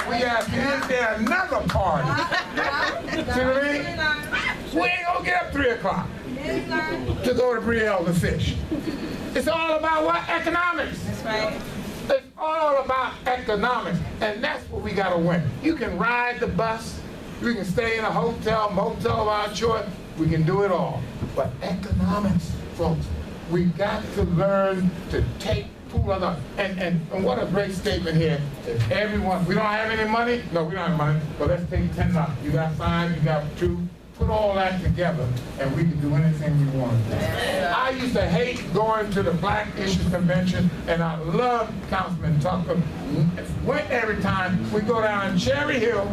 we ask, is there another party? See what I mean? We ain't gonna get up 3 o'clock to go to Brielle to fish. It's all about what? Economics. That's right. It's all about economics, and that's what we gotta win. You can ride the bus, you can stay in a hotel, motel of our choice, we can do it all. But economics, folks, we got to learn to take pool of the, and what a great statement here. If everyone, we don't have any money? No, we don't have money, but let's take 10 up. You got 5, you got 2. Put all that together, and we can do anything we want to do. I used to hate going to the Black Issues Convention, and I loved Councilman Tucker. Went every time. We go down Cherry Hill.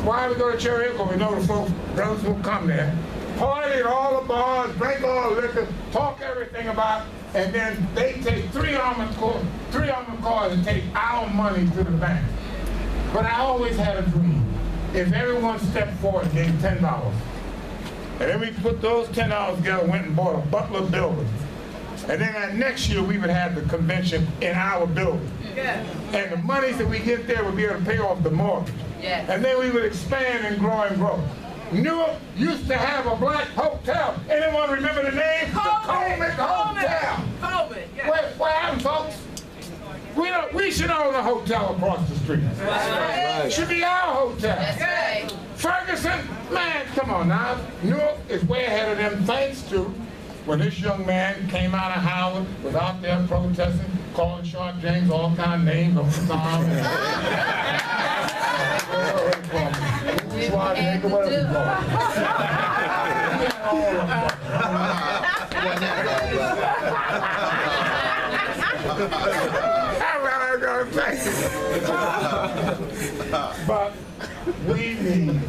Why we go to Cherry Hill? Because we know the folks, brothers will come there. Party at all the bars, drink all the liquor, talk everything about, and then they take 3 armored cars and take our money to the bank. But I always had a dream. If everyone stepped forward and gave $10, and then we put those $10 together, went and bought a Butler building, and then that next year we would have the convention in our building. Yeah. And the monies that we get there would be able to pay off the mortgage. Yeah. And then we would expand and grow and grow. Newark used to have a black hotel. Anyone remember the name? The Coleman Hotel. Coleman, yeah. What happened, folks? We should own a hotel across the street. Right. It should be our hotel. That's right. Ferguson, man, come on now. Newark is way ahead of them thanks to when this young man came out of Howard, was out there protesting, calling Sharpe James all kind of names on the time. But we need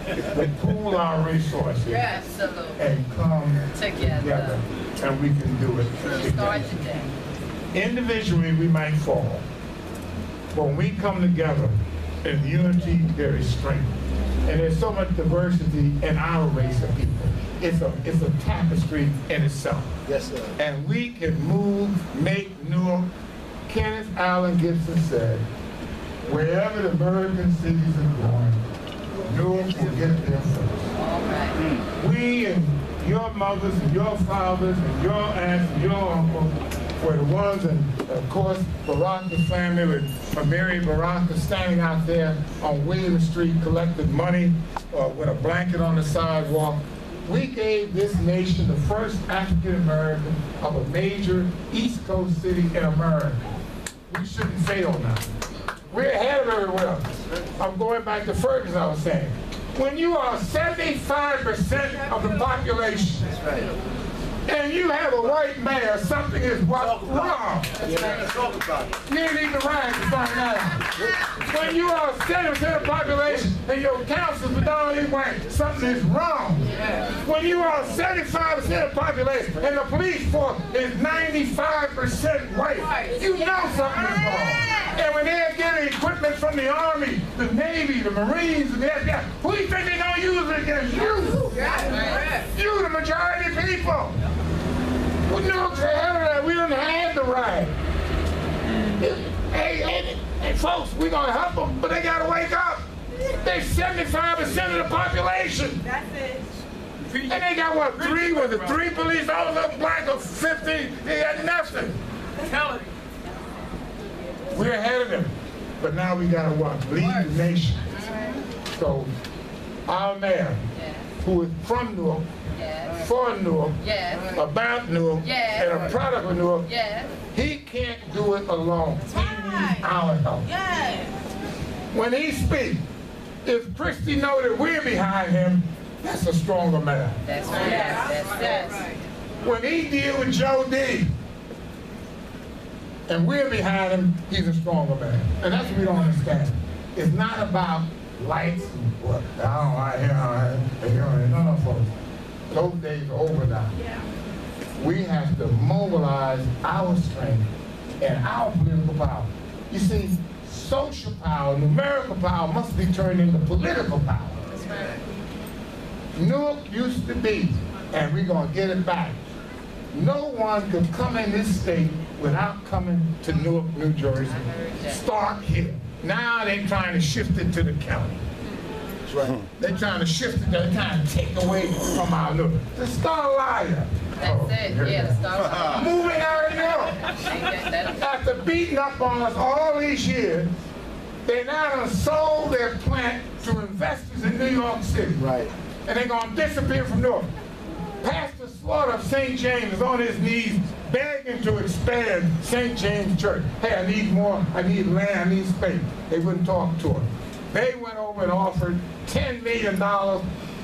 to pool our resources and come together, and we can do it together. Individually, we might fall. When we come together in unity, there is strength. And there's so much diversity in our race of people. It's a tapestry in itself. Yes, sir. And we can make Newark. Kenneth Allen Gibson said, wherever the American cities are going, Newark will get there first. All right. We and your mothers and your fathers and your aunts and your uncles were the ones, and of course, Baraka's family with Mary Baraka standing out there on William Street collecting money with a blanket on the sidewalk. We gave this nation the first African American of a major East Coast city in America. We shouldn't fail now. We're ahead of everywhere else. I'm going back to Ferguson, I was saying. When you are 75% of the population, that's right, and you have a white mayor, something is wrong. You ain't even right to find out. When you are 70% of the population and your council's predominantly white, something is wrong. When you are 75% of the population and the police force is 95% white, you know something is wrong. And when they're getting equipment from the Army, the Navy, the Marines, and the FBI, who do you think they're going to use it against? You! You, the majority of people! We know that we didn't have the right. Hey, folks, we're going to help them, but they got to wake up. They're 75% of the population. That's it. And they got what, 3 police officers, black or 50? They got nothing. Tell it. We're ahead of them. But now we got to what? Lead the nation. So our mayor, who is from Newark, for Newark, about Newark, and a product of Newark, he can't do it alone. He needs our help. When he speaks, if Christie know that we're behind him, that's a stronger man. That's right. That's right. When he deals with Joe D, and we're behind him, he's a stronger man. And that's what we don't understand. It's not about lights and what, no, folks. Those days are over now. We have to mobilize our strength and our political power. You see, social power, numerical power must be turned into political power. That's right. Newark used to be, and we're going to get it back. No one could come in this state without coming to Newark, New Jersey. Start here. Now they're trying to shift it to the county. That's right. They're trying to shift it, they're trying to take away from our look. The Starlighter. That's it, yeah, the Starlighter. Moving out of Newark. After beating up on us all these years, they now done sold their plant to investors in New York City. Right. And they're going to disappear from Newark. Pastor Slaughter of St. James is on his knees begging to expand St. James Church. Hey, I need more, I need land, I need space. They wouldn't talk to him. They went over and offered $10 million,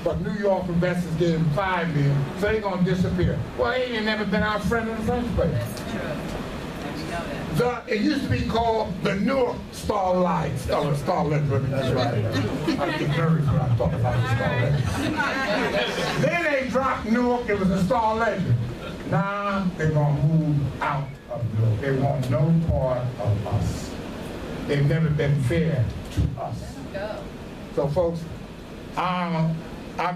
but New York investors gave them $5 million, so they're going to disappear. Well, they ain't never been our friend in the first place. That's true. And we know that. It used to be called the Newark Starlight. Starlight. That's right. I get nervous when I talk about the Starlight. Then they dropped Newark, it was a Starlight. Now they're going to move out of Newark. They want no part of us. They've never been fair to us. So folks, I'm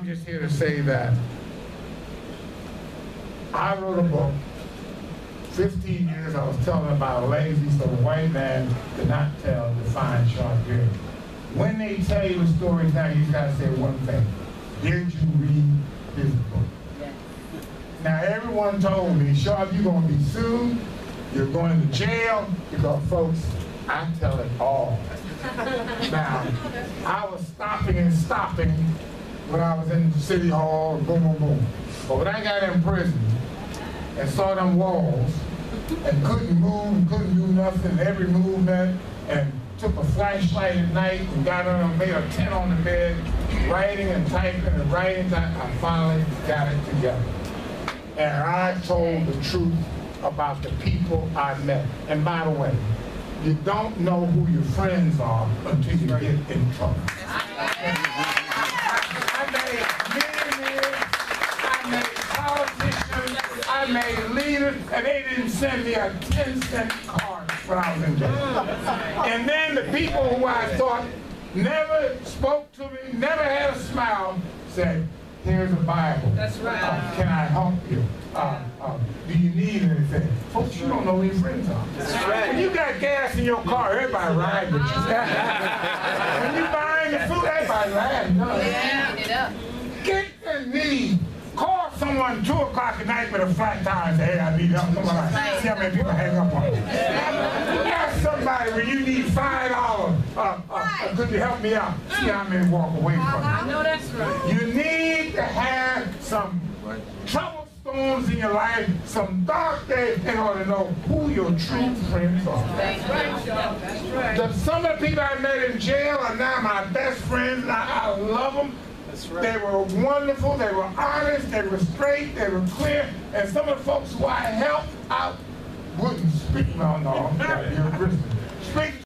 just here to say that I wrote a book. 15 years I was telling about a lazy, so the white man did not tell the fine Sharpe. When they tell you the stories now, you gotta say one thing. Did you read his book? Yeah. Now everyone told me, Sharpe, you're gonna be sued, you're going to jail, because folks, I tell it all. Now, I was stopping when I was in City Hall, boom, boom, boom. But when I got in prison and saw them walls and couldn't move, couldn't do nothing, every movement, and took a flashlight at night and got on and made a tent on the bed, writing and typing and writing, I finally got it together. And I told the truth about the people I met. And by the way, you don't know who your friends are until you get in trouble. I made millionaires, I made politicians, I made leaders, and they didn't send me a 10-cent card when I was in jail. And then the people who I thought never spoke to me, never had a smile, said, here's a Bible. That's right. Can I help you? Do you need anything? Folks, you don't know who your friends are. That's right. When you got gas in your car, everybody rides with you. When you buying the food, everybody rides. No. Yeah. Get the need. Call someone 2 o'clock at night with a flat tire and say, hey, I need help. Come on. See how many people hang up on you. Ask somebody when you need $5. Could you help me out? See how many walk away from you. I know that's right. You need to have some trouble storms in your life, some dark days, in order to know who your true friends are. That's right, That's right. Some of the people I met in jail are now my best friends, and I love them. That's right. They were wonderful, they were honest, they were straight, they were clear, and some of the folks who I helped out wouldn't speak. No, you're a Christian. Speak